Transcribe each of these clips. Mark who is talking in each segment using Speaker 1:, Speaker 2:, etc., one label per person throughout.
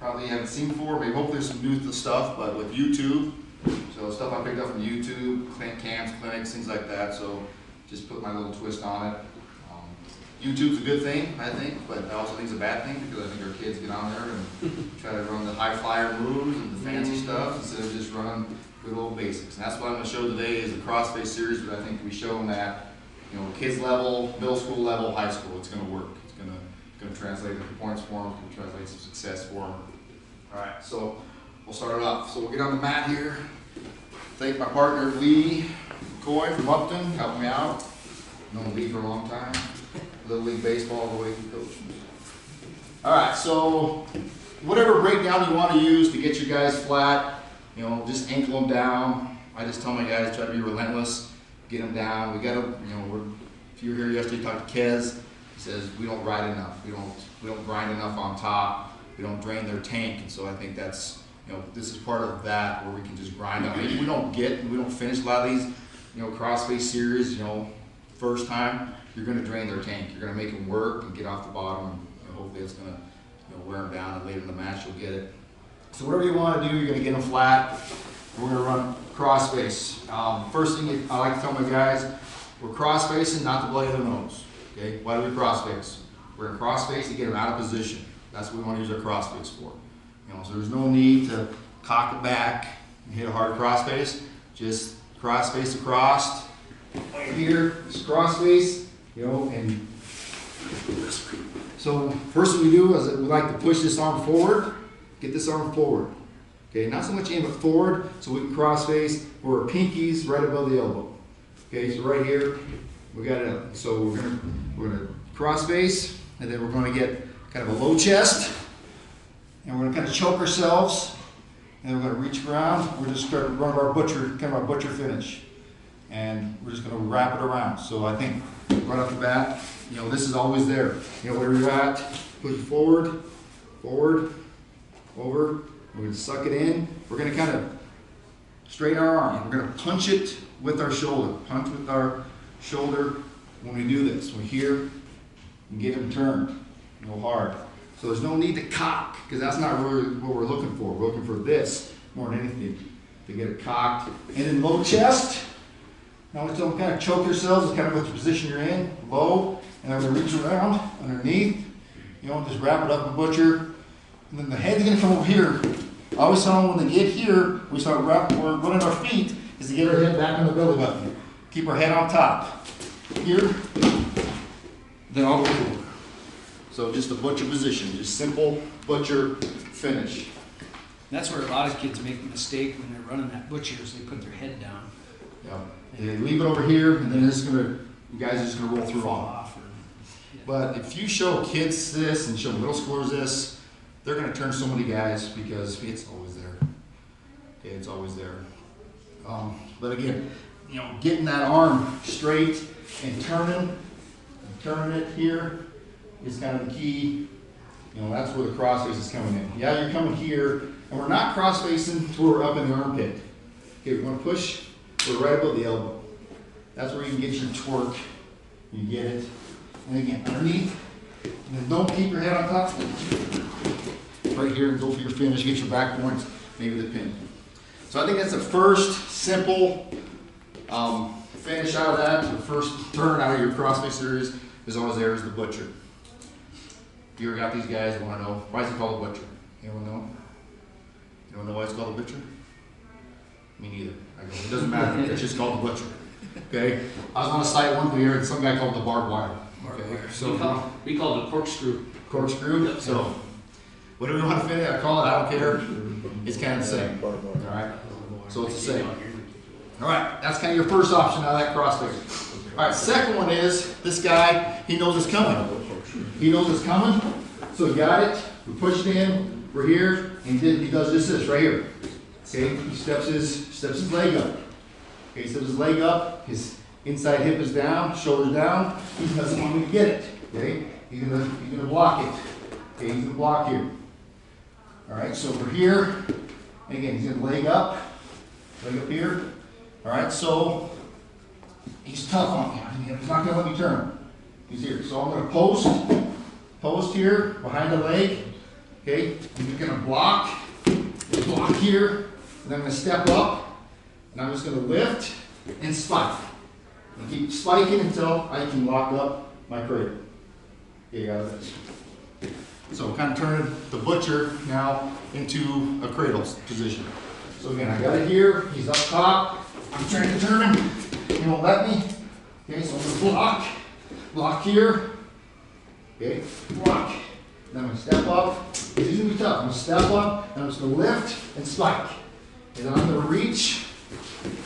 Speaker 1: probably haven't seen before. Maybe hopefully there's some new stuff, but with YouTube, so stuff I picked up from YouTube, camps, clinics, things like that. So just put my little twist on it. YouTube's a good thing, I think, but I also think it's a bad thing because I think our kids get on there and try to run the high flyer moves and the fancy stuff instead of just running good old basics. And that's what I'm going to show today is the CrossFace series, but I think we show them that, you know, kids level, middle school level, high school, it's going to work. It's going to translate into points for them, it's going to translate some success for them. All right, so we'll start it off. So we'll get on the mat here. Thank my partner Lee McCoy from Upton, helping me out. Known Lee for a long time. Little League Baseball all the way through coach. All right, so whatever breakdown you want to use to get your guys flat, you know, just ankle them down. I just tell my guys try to be relentless, get them down. We got to, you know, if you were here yesterday, talked to Kez. He says we don't ride enough. We don't grind enough on top. We don't drain their tank, and so I think that's, you know, this is part of that where we can just grind out. Maybe we don't finish a lot of these, you know, CrossFace series, you know, first time. You're going to drain their tank. You're going to make them work and get off the bottom. And, you know, hopefully it's going to, you know, wear them down, and later in the match you'll get it. So whatever you want to do, you're going to get them flat. We're going to run CrossFace. First thing I like to tell my guys, we're cross-facing, not to blow their nose. Okay? Why do we cross-face? We're in cross-face to get them out of position. That's what we want to use our cross-face for. You know, so there's no need to cock it back and hit a hard cross-face. Just cross-face across. Right here, just cross-face. You know, and so first thing we do is we like to push this arm forward, get this arm forward. Okay, not so much aim it forward so we can cross face where our pinkies right above the elbow. Okay, so right here we got it up. So we're gonna cross face, and then we're gonna get kind of a low chest, and we're gonna kind of choke ourselves, and then we're gonna reach around. We're just gonna run our butcher finish, and we're just gonna wrap it around. So I think right off the bat, you know, this is always there. You know, where you're at, push forward, over. We're going to suck it in. We're going to kind of straighten our arm. We're going to punch it with our shoulder. Punch with our shoulder when we do this. We're here and get them turned, you know, hard. So there's no need to cock, because that's not really what we're looking for. We're looking for this more than anything, to get it cocked. And then low chest. Now let's kind of choke yourselves. It's kind of what position you're in, low, and then we're going to reach around underneath. You know, just wrap it up in butcher. And then the head's going to come over here. I always tell them when they get here, we start running our feet, is to get our head back on the belly button. Keep our head on top. Here, then all the way over. So just a butcher position, just simple butcher finish.
Speaker 2: That's where a lot of kids make a mistake when they're running that butcher, is they put their head down.
Speaker 1: Yeah. They leave it over here, and then you guys are just gonna roll through on. But if you show kids this and show middle schoolers this, they're gonna turn so many guys because it's always there. Okay, it's always there. But again, you know, getting that arm straight and turning it here is kind of the key. You know, that's where the cross face is coming in. Yeah, you're coming here, and we're not cross facing till we're up in the armpit. Okay, we're gonna push. We're right above the elbow. That's where you can get your twerk. You get it. And again, underneath. And then don't keep your head on top. Right here, and go for your finish. Get your back points, maybe the pin. So I think that's the first simple finish out of that. The first turn out of your CrossFit series is always there is the butcher. If you ever got these guys, want to know why is it called a butcher? Anyone know? You don't know why it's called a butcher? Me neither. It doesn't matter. It's just called the butcher. Okay. I was on a site one year and some guy called it the barbed wire. Okay. So
Speaker 3: we call it a corkscrew.
Speaker 1: Corkscrew. Yep. So whatever you want to finish, I call it. I don't care. It's kind of the same. All right. So it's the same. All right. That's kind of your first option out of that CrossFit. All right. Second one is this guy. He knows it's coming. He knows it's coming. So he got it. We push it in. We're here. And he does this right here. Okay, he steps his leg up. Okay, he steps his leg up, his inside hip is down, shoulders down. He doesn't want me to get it. Okay, he's gonna block it. Okay, he's gonna block here. All right, so we're here. And again, he's gonna leg up here. All right, so he's tough on me. He's not gonna let me turn. He's here. So I'm gonna post here behind the leg. Okay, I'm just gonna block here, and then I'm gonna step up, and I'm just gonna lift and spike. And keep spiking until I can lock up my cradle. Okay, out of this. So kind of turning the butcher now into a cradle position. So again, I got it here, he's up top, I'm trying to turn him, he won't let me. Okay, so I'm gonna block here, okay, block. Then I'm gonna step up, this is gonna be tough, I'm gonna step up, and I'm just gonna lift and spike. And then I'm gonna reach.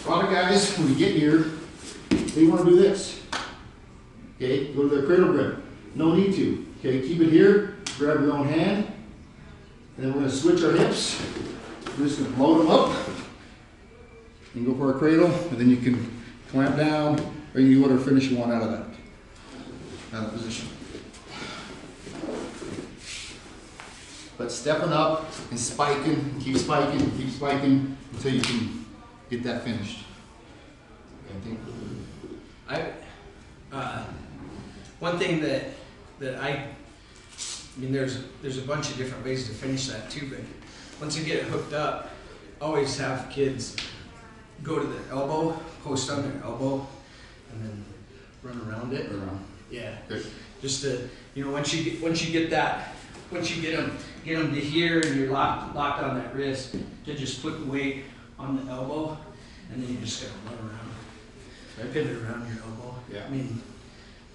Speaker 1: A lot of guys, when you get here, they wanna do this. Okay, go to the cradle grip. No need to. Okay, keep it here, grab your own hand, and then we're gonna switch our hips. We're just gonna load them up, and go for a cradle, and then you can clamp down, or you can do whatever finish you want out of that position. But stepping up and spiking, keep spiking until you can get that finished.
Speaker 2: One thing that I mean, there's a bunch of different ways to finish that too, but once you get it hooked up, always have kids go to their elbow, post on their elbow, and then run around it. Yeah.
Speaker 1: Good.
Speaker 2: Just to, you know, once you get them to here and you're locked on that wrist, to just put the weight on the elbow, and then you just gotta run around, pivot around your elbow.
Speaker 1: Yeah.
Speaker 2: I mean,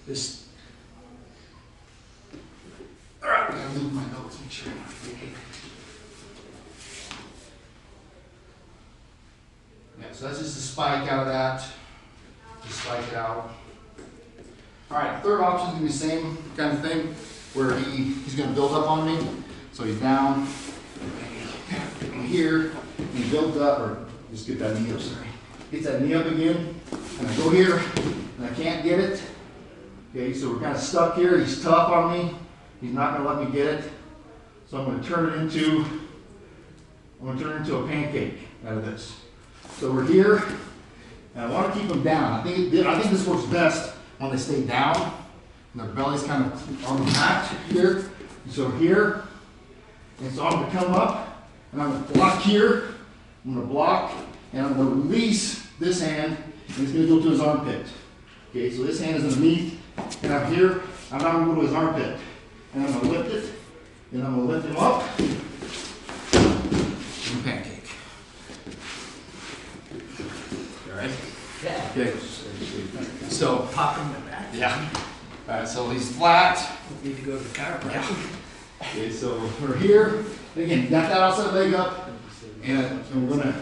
Speaker 2: this.
Speaker 1: All right, I gotta move my notes, make sure I'm not thinking. Yeah, so that's just a spike out of that. Just spike it out. All right, third option is gonna be the same kind of thing, where he's gonna build up on me. So he's down, and here, and he builds up, or just get that knee up, sorry. Gets that knee up again, and I go here, and I can't get it. Okay, so we're kind of stuck here. He's tough on me. He's not gonna let me get it. So I'm gonna turn it into a pancake out of this. So we're here, and I want to keep them down. I think this works best when they stay down, and their belly's kind of on the mat here. So here, and so I'm gonna come up, and I'm gonna block here. I'm gonna block, and I'm gonna release this hand, and it's gonna go to his armpit. Okay, so this hand is underneath, and I'm here. I'm not gonna go to his armpit, and I'm gonna lift it, and I'm gonna lift him up, and pancake. All right.
Speaker 2: Yeah.
Speaker 1: Okay. So
Speaker 2: Pop them in the back.
Speaker 1: yeah. All right. So he's flat.
Speaker 2: Need to go to the chiropractor.
Speaker 1: Okay. So we're here. Again, got that outside leg up, and we're gonna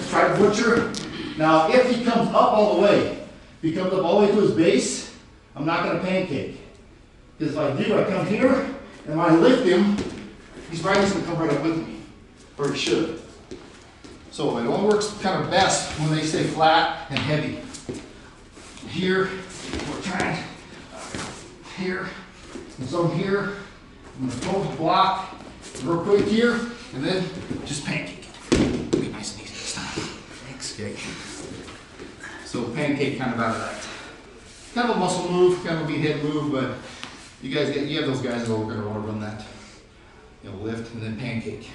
Speaker 1: try to butcher. Now, if he comes up all the way, if he comes up all the way to his base, I'm not gonna pancake. Because if I do, I come here, and when I lift him, he's probably just gonna come right up with me, or he should. So it only works kind of best when they stay flat and heavy. Here, we're trying, here, and so here, I'm gonna go block real quick here, and then just pancake it. It'll be nice and easy this time. Thanks. Okay. So pancake kind of out of that. Kind of a muscle move, kind of a head move, but you have those guys that are going to want to run that. You know, lift and then pancake.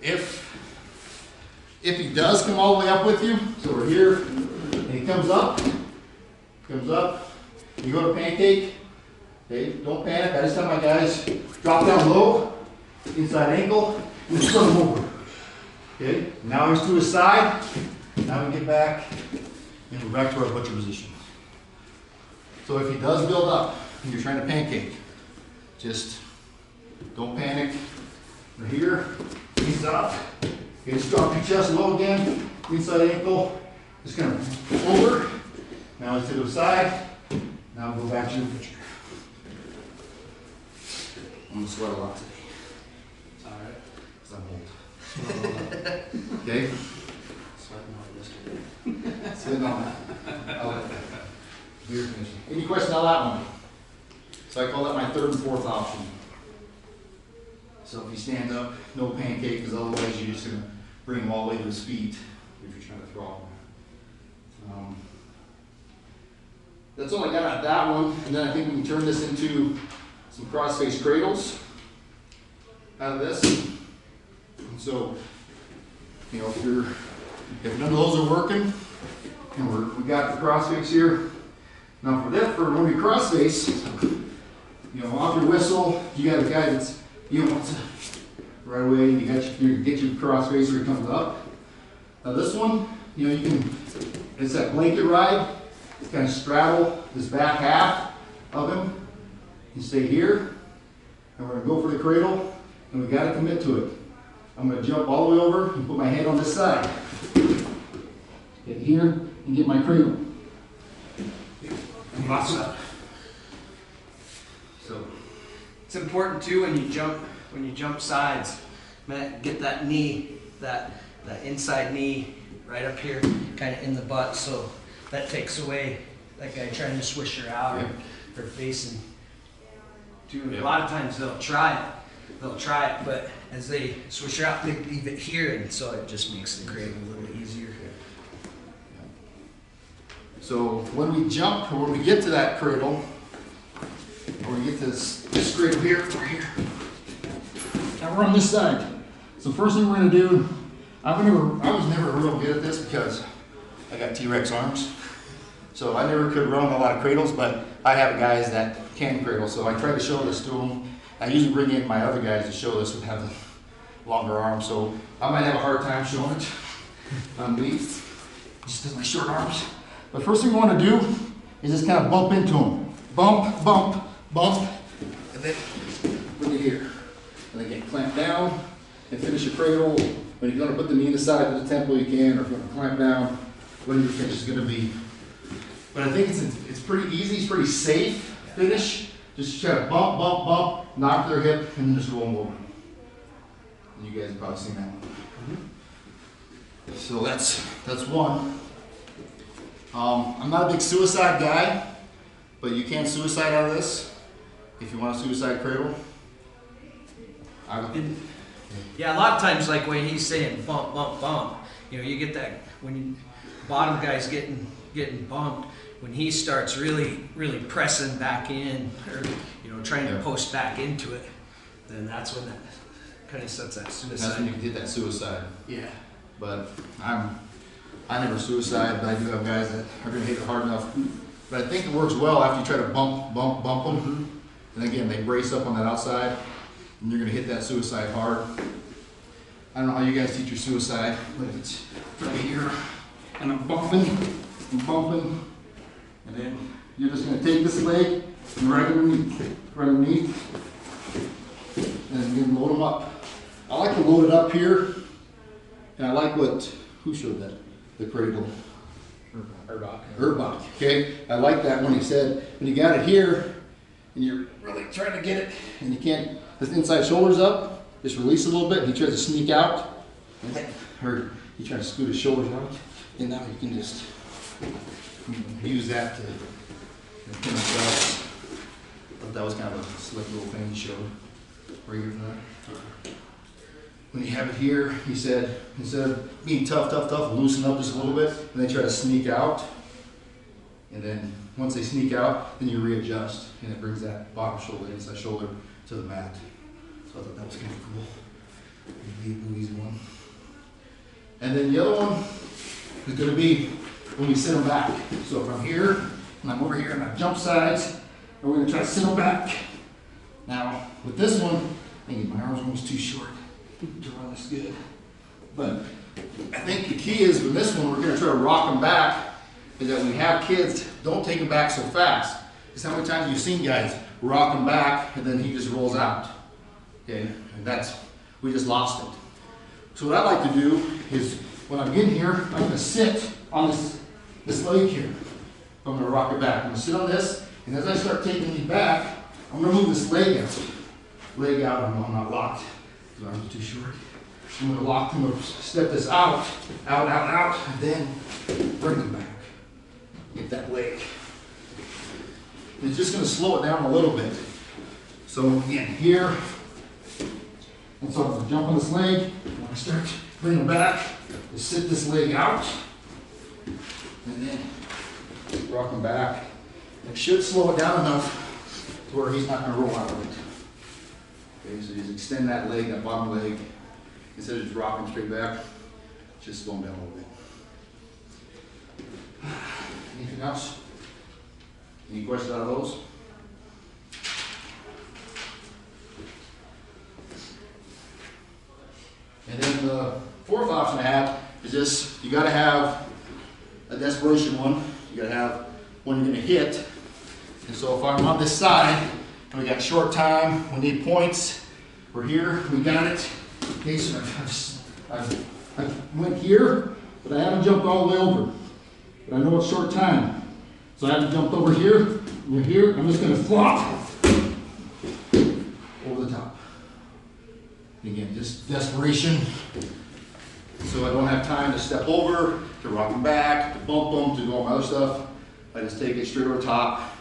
Speaker 1: If he does come all the way up with you, so we're here, and he comes up, you go to pancake, okay, don't panic. I just tell my guys, drop down low, inside ankle, and just put him over. Okay, now he's to his side, now we get back, and we're back to our butcher position. So if he does build up, and you're trying to pancake, just don't panic. We're here, he's up. Okay, just drop your chest low again, inside ankle, just kind of over. Now it's to the side. Now go back to your butcher. I'm gonna sweat a lot today.
Speaker 2: It's all right.
Speaker 1: Because I'm old. Okay?
Speaker 2: Sweating on this.
Speaker 1: Sitting on that. I'll let that. Beer finishing. Any question on that one? So I call that my third and fourth option. So if he stands up, no pancake, because otherwise you're just going to bring him all the way to his feet if you're trying to throw him. That's all I got on that one. And then I think we can turn this into some cross-face cradles. out of this. And so, you know, if none of those are working, and we got the crossface here. Now for when we crossface, you know, off your whistle, you got a guy that's, you know, right away, you get your crossfacer, it comes up. Now this one, you know, it's that blanket ride. It's kind of straddle this back half of him. You stay here, and we're gonna go for the cradle, and we gotta commit to it. I'm gonna jump all the way over and put my head on this side. Get here and get my cradle. So
Speaker 2: It's important too when you jump sides, man, get that knee, that inside knee right up here, kind of in the butt, so that takes away that guy trying to swish her out or facing. Dude, a lot of times they'll try it, but as they swish her out, they leave it here, and so it just makes the cradle a little easier.
Speaker 1: So when we jump, or when we get to that cradle, or we get to this cradle here, we're here. Now we're on this side. So first thing we're gonna do, I was never real good at this because I got T-Rex arms. So I never could run a lot of cradles, but I have guys that can cradle. So I try to show this to them. I usually bring in my other guys to show this who have the longer arms. So I might have a hard time showing it on me, just because of my short arms. But first thing we want to do is just kind of bump into them. Bump, bump, bump, and then bring it here. And then get clamped down and finish your cradle. When you're going to put the knee in the side of the temple, you can, or if you want to clamp down, whatever your finish is going to be. But I think it's pretty easy, it's pretty safe finish. Just try to bump, bump, bump, knock their hip, and then just roll them over. And you guys have probably seen that one. So that's one. I'm not a big suicide guy, but you can suicide out of this if you want a suicide cradle.
Speaker 2: Yeah, a lot of times, like when he's saying bump, bump, bump, you know, you get that when you bottom guy's getting bumped, when he starts really pressing back in, or you know, trying to post back into it, then that's when that kind of sets that suicide.
Speaker 1: That's when you can hit that suicide.
Speaker 2: Yeah.
Speaker 1: But I never suicide, but I do have guys that are going to hit it hard enough. But I think it works well after you try to bump them. And again, they brace up on that outside, and you're going to hit that suicide hard. I don't know how you guys teach your suicide, but it's right here, and I'm bumping, and then you're just going to take this leg and right underneath, and then load them up. I like to load it up here, and I like who showed that? The cradle. Urbach, okay? I like that when he said, when you got it here, and you're really trying to get it, and you can't, the inside shoulder's up, just release a little bit, and he tries to sneak out, and then, or he tries to scoot his shoulders out, and now you can just use that to pin himself. I thought that was kind of a slick little thing he showed. Were you here for that? When you have it here, he said, instead of being tough, loosen up just a little bit, and they try to sneak out. And then once they sneak out, then you readjust, and it brings that bottom shoulder, inside shoulder to the mat. So I thought that was kind of cool. Easy one. And then the other one is going to be when we sit them back. So if I'm here, and I'm over here, and I jump sides, and we're going to try to sit them back. Now, with this one, I think my arm's almost too short to run this good. But I think the key is with this one, we're going to try to rock them back, is that when we have kids, don't take them back so fast. Because how many times you've seen guys rock them back, and then he just rolls out. Okay, and we just lost it. So what I like to do is, when I'm in here, I'm going to sit on this leg here. I'm going to rock it back. I'm going to sit on this, and as I start taking it back, I'm going to move this leg out. Leg out, I'm not locked. The arms are too short. I'm going to lock them, step this out, and then bring them back. Get that leg. It's just going to slow it down a little bit. So again, here, and so I'm going to jump on this leg, when I start bringing them back, just sit this leg out, and then rock them back. It should slow it down enough to where he's not going to roll out of it. Okay, so just extend that leg, that bottom leg, instead of just rocking straight back, just slow them down a little bit. Anything else? Any questions out of those? And then the fourth option I have is this, you gotta have a desperation one. You gotta have one you're gonna hit. And so if I'm on this side, and we got short time, we need points, we're here, we got it. Okay, so I went here, but I haven't jumped all the way over. But I know it's short time. So I haven't jumped over here, we're here, I'm just gonna flop over the top. Again, just desperation. So I don't have time to step over, to rock them back, to bump them, to do all my other stuff. I just take it straight over the top,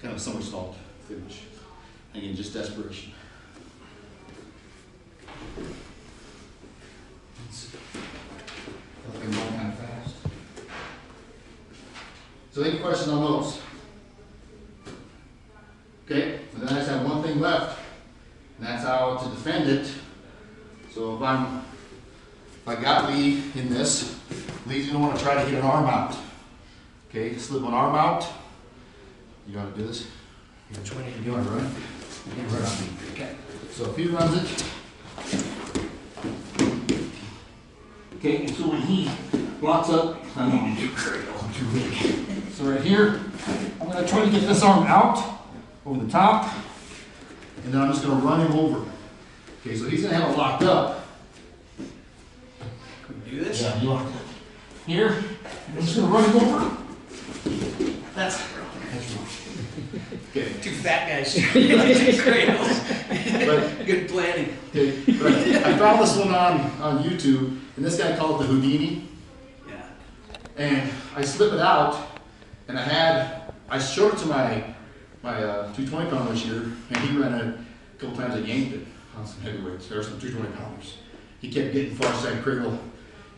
Speaker 1: kind of a somersault finish. Again, just desperation. I'm going kind of fast. So any questions on those? Okay, and then I just have one thing left, and that's how to defend it. So if I got Lee in this, Lee's gonna want to try to hit an arm out. Okay, slip an arm out. You gotta do this.
Speaker 2: Which one are you
Speaker 1: You
Speaker 2: doing?
Speaker 1: wanna run? You can run on me.
Speaker 2: Okay.
Speaker 1: So if he runs it, okay, and so when he blocks up, I'm going to I'm too big. So right here, I'm gonna try to get this arm out over the top, and then I'm just gonna run him over. Okay, so he's gonna have it locked up.
Speaker 2: Can we do this?
Speaker 1: Yeah, you locked up. Here, I'm just gonna run him over. That's right. Okay.
Speaker 2: Two fat guys two cradles.
Speaker 1: But
Speaker 2: Good planning.
Speaker 1: okay, but I found this one on YouTube, and this guy called it the Houdini.
Speaker 2: Yeah.
Speaker 1: And I slip it out, and I showed it to my 220 pounder this year, and he ran it a couple times. I yanked it on some heavyweights. There were some 220 pounders. He kept getting far side cradle,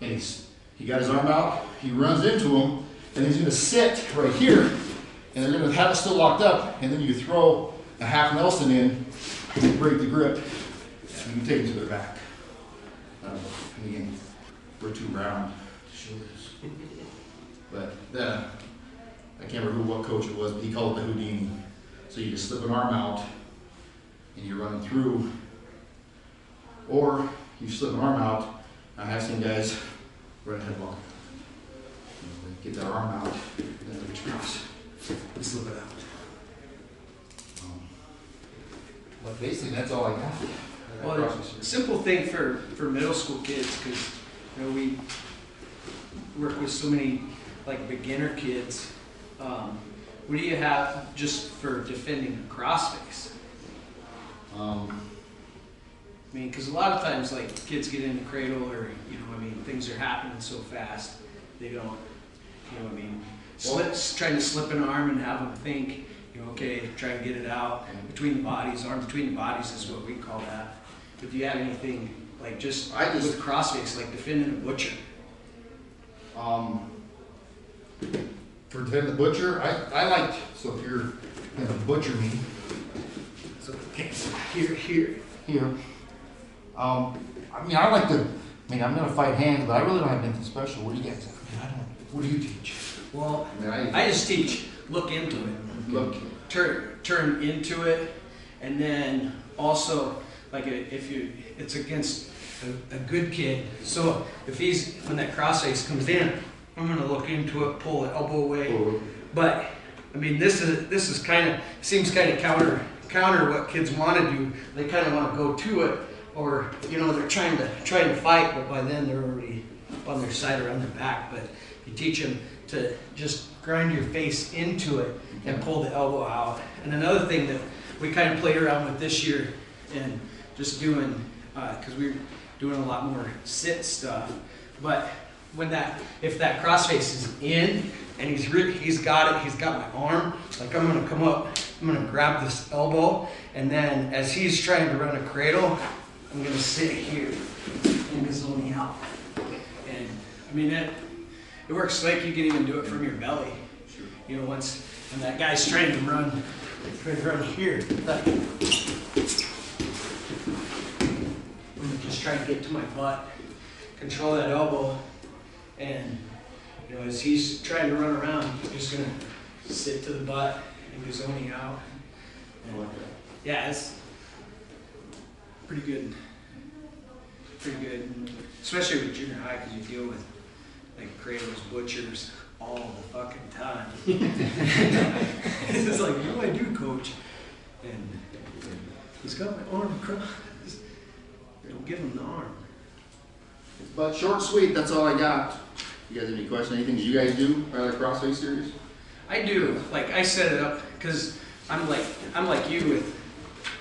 Speaker 1: and he got his arm out. He runs into him, and he's gonna sit right here, and they're gonna have it still locked up, and then you throw a half Nelson in, and break the grip, and you take it to their back. And again, we're too round to show this. But I can't remember what coach it was, but he called it the Houdini. So you just slip an arm out and you're running through, or you slip an arm out. I have seen guys run a headlock. They get that arm out, and then they retreat. They slip it out. But basically, that's all I got.
Speaker 2: Well, simple thing for middle school kids, because we work with so many like beginner kids. What do you have just for defending a crossface? I mean, because a lot of times, like kids get in the cradle, or things are happening so fast, they don't, trying to slip an arm and have them think, okay, try and get it out between the bodies. Arm between the bodies is what we call that. But do you have anything like just with crossface, like defending a butcher?
Speaker 1: For defend the butcher, I like, so if you're gonna butcher me, so okay, so here. I like to, I'm gonna fight hands, but I really don't have anything special. What do you guys have? What do you teach?
Speaker 2: Well, I just teach, look into it.
Speaker 1: Look.
Speaker 2: Turn into it, and then also, like it's against a good kid. So if when that crossface comes in, I'm gonna look into it, pull the elbow away. But this is seems kind of counter what kids want to do. They kind of want to go to it, or they're trying to fight, but by then they're already on their side or on their back. But you teach them to just grind your face into it and pull the elbow out. And another thing that we kind of played around with this year, and just doing, because we're doing a lot more sit stuff, but if that crossface is in and he's got my arm, like I'm gonna come up, I'm gonna grab this elbow, and then as he's trying to run a cradle, I'm gonna sit here and gazelle me out. And it works like you can even do it from your belly. Sure. When that guy's trying to run here, just try to get to my butt, control that elbow, and you know, as he's trying to run around, I'm just gonna sit to the butt and go zoning out. And, yeah, it's pretty good. Pretty good, and especially with junior high, because you deal with like cradles, butchers all the fucking time. It's like, what do I do, coach? And he's got my arm across. Don't give him the arm.
Speaker 1: But short and sweet, that's all I got. You guys have any questions? Anything that you guys do for the CrossFit series?
Speaker 2: I do. Like I set it up because I'm like you with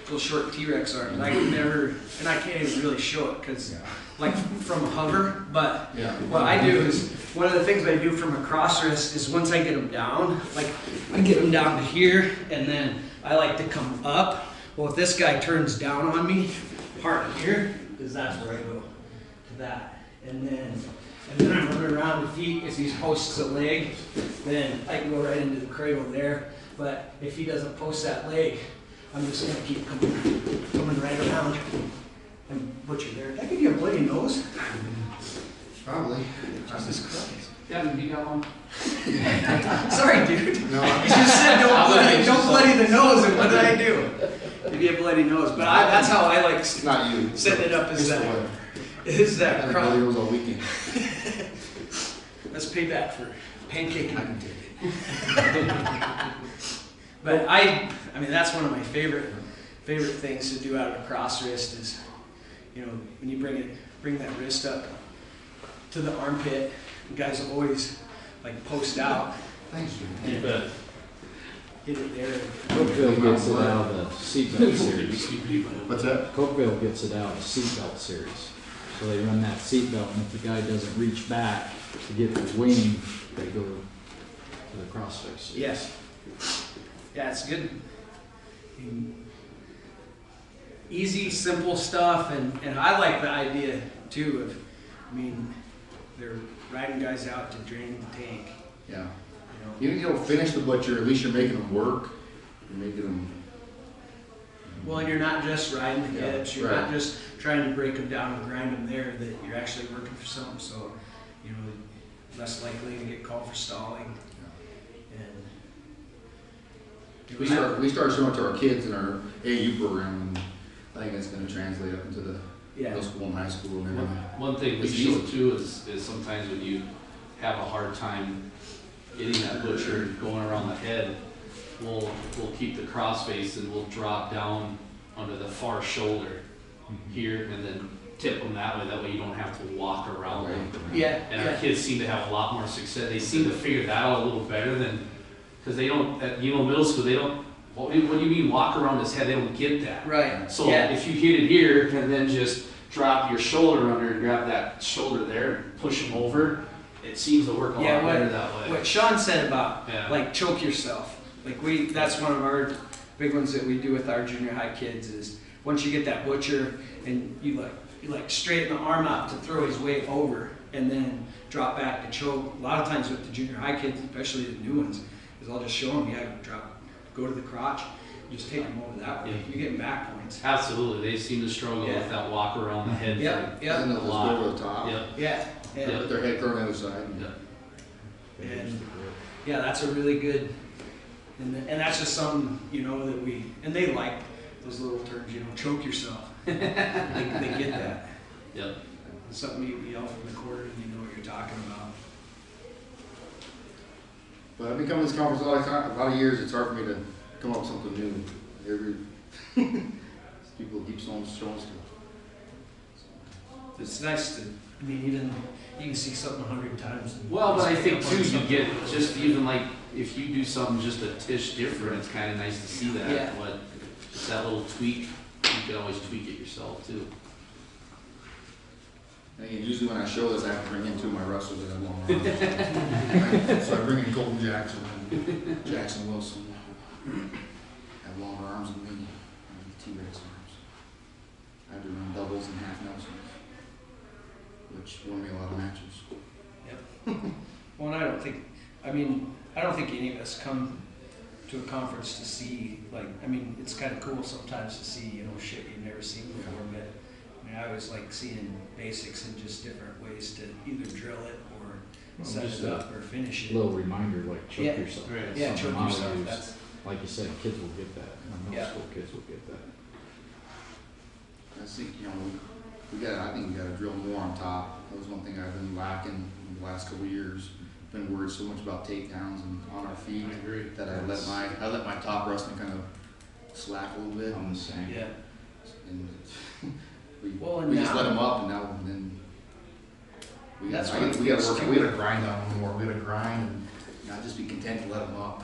Speaker 2: little short T-Rex arms. I can never, and I can't even really show it because like from a hover. But what I do is one of the things I do from a cross wrist is once I get them down, like I get them down to here, and then I like to come up. Well, if this guy turns down on me, hard here, because that's where I go to that, and then I'm running around the feet. If he posts a leg, then I can go right into the cradle there. But if he doesn't post that leg, I'm just gonna keep coming right around and butcher there. Did I give you a bloody nose?
Speaker 1: Probably.
Speaker 2: Jesus Christ.
Speaker 3: Yeah, you got one.
Speaker 2: Sorry, dude.
Speaker 1: No,
Speaker 2: You just said don't bloody the nose, and what did I do? Give you a bloody nose. But that's how I like
Speaker 1: it's not you.
Speaker 2: setting it up.
Speaker 1: It's the weather.
Speaker 2: Is
Speaker 1: I
Speaker 2: that
Speaker 1: had
Speaker 2: cross?
Speaker 1: bloody nose all weekend.
Speaker 2: Let's pay back for pancaking. I can take it. But I mean, that's one of my favorite things to do out of a cross wrist is, you know, when you bring that wrist up to the armpit, the guys will always like post out.
Speaker 1: Thanks, you.
Speaker 3: You bet.
Speaker 2: Hit it there.
Speaker 4: Cokeville gets it out of the seatbelt series.
Speaker 1: What's that?
Speaker 4: Cokeville gets it out of the seatbelt series. So they run that seatbelt, and if the guy doesn't reach back to get the wing, they go to the CrossFit series.
Speaker 2: Yes. Yeah, it's good. Easy, simple stuff, and I like the idea too of, I mean, they're riding guys out to drain the tank.
Speaker 1: Yeah.
Speaker 2: You know.
Speaker 1: You don't finish the butcher, at least you're making them work. You're making them.
Speaker 2: Well, and you're not just riding the
Speaker 1: Yeah,
Speaker 2: hips. You're
Speaker 1: right.
Speaker 2: not just trying to break them down and grind them there. That you're actually working for something. So, you know, less likely to get called for stalling. And
Speaker 1: We start showing it to our kids in our AU program, and I think it's going to translate up into the middle school and high school and everything.
Speaker 3: One thing we
Speaker 1: It's
Speaker 3: show
Speaker 1: easy.
Speaker 3: too is sometimes when you have a hard time getting that butcher going around the head, we'll keep the cross face and we'll drop down under the far shoulder here and then tip them that way. That way you don't have to walk around them.
Speaker 2: yeah,
Speaker 3: And our kids seem to have a lot more success. They seem to figure that out a little better than, because they don't, at middle school, they don't, what do you mean walk around his head? They don't get that.
Speaker 2: right.
Speaker 3: So
Speaker 2: yeah.
Speaker 3: if you hit it here and then just drop your shoulder under and grab that shoulder there and push them over, it seems to work a lot better that way.
Speaker 2: What Sean said about
Speaker 3: Yeah.
Speaker 2: like choke yourself. Like that's one of our big ones that we do with our junior high kids is once you get that butcher and you straighten the arm out to throw his weight over and then drop back to choke. A lot of times with the junior high kids, especially the new ones, is I'll just show them, go to the crotch, just take them over that way.
Speaker 3: Yeah.
Speaker 2: You're getting back points.
Speaker 3: Absolutely, they seem to struggle
Speaker 2: Yeah.
Speaker 3: with that walk around the head
Speaker 2: Yep,
Speaker 3: thing.
Speaker 2: yep.
Speaker 1: And they'll just go over the top.
Speaker 3: Yep.
Speaker 2: Yeah. And,
Speaker 1: Put their head thrown on the other side.
Speaker 3: Yep.
Speaker 2: and yeah, that's a really good, and that's just something, you know, that and they like those little terms, you know, choke yourself. they get that.
Speaker 3: Yep.
Speaker 2: It's something you yell from the corner and you know what you're talking about.
Speaker 1: But I've been coming to this conference a lot of years. It's hard for me to come up with something new. People keep showing stuff.
Speaker 2: It's nice to, I mean, even you can see something 100 times. And
Speaker 3: Well, but I
Speaker 2: just pick
Speaker 3: think
Speaker 2: up on
Speaker 3: too, you
Speaker 2: something.
Speaker 3: get just even like if you do something just a tish different, it's kind of nice to see that.
Speaker 2: Yeah.
Speaker 3: What just that little tweak, you can always tweak it yourself too.
Speaker 1: And usually when I show this, I have to bring in two of my wrestlers that have long arms. So I bring in Colton Jackson and Jackson Wilson. Have longer arms than me. I have T-Rex arms. I have to run doubles and half Nelsons, which won me a lot of matches.
Speaker 2: Well, and I don't think any of us come to a conference to see, like, I mean, it's kind of cool sometimes to see, you know, shit you've never seen before, but, mean, I always like seeing basics and just different ways to either drill it or set
Speaker 4: just
Speaker 2: it
Speaker 4: a
Speaker 2: up or finish it.
Speaker 4: Little reminder, like choke
Speaker 2: Yeah.
Speaker 4: yourself.
Speaker 3: Right.
Speaker 2: Yeah,
Speaker 4: Something
Speaker 2: choke
Speaker 4: I'll
Speaker 2: yourself,
Speaker 4: use.
Speaker 2: that's,
Speaker 4: Like you said, kids will get that. Middle
Speaker 2: Yeah.
Speaker 4: school kids will get that.
Speaker 1: I think, we I think we gotta drill more on top. That was one thing I've been lacking in the last couple of years. Been worried so much about takedowns and on our feet
Speaker 3: I agree.
Speaker 1: that I let my top wrestling kind of slack a little bit.
Speaker 4: I'm the same.
Speaker 2: yeah.
Speaker 1: And we,
Speaker 2: Well, and
Speaker 1: we just
Speaker 2: now-
Speaker 1: let them up, and now and then we
Speaker 2: That's
Speaker 1: got
Speaker 2: what
Speaker 1: we got
Speaker 2: it's
Speaker 1: to work.
Speaker 2: too.
Speaker 1: We got to grind on them more. We got to grind and not just be content to let them up.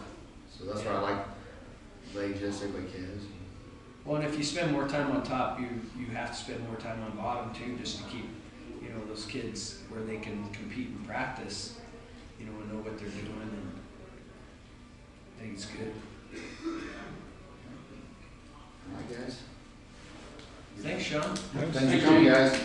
Speaker 1: So that's why I like legs, just like kids.
Speaker 2: Well, and if you spend more time on top, you have to spend more time on bottom too, just to keep, those kids where they can compete and practice, and know what they're doing, and I think it's good.
Speaker 1: All right, guys.
Speaker 2: Thanks, Sean.
Speaker 1: Thanks for coming, guys.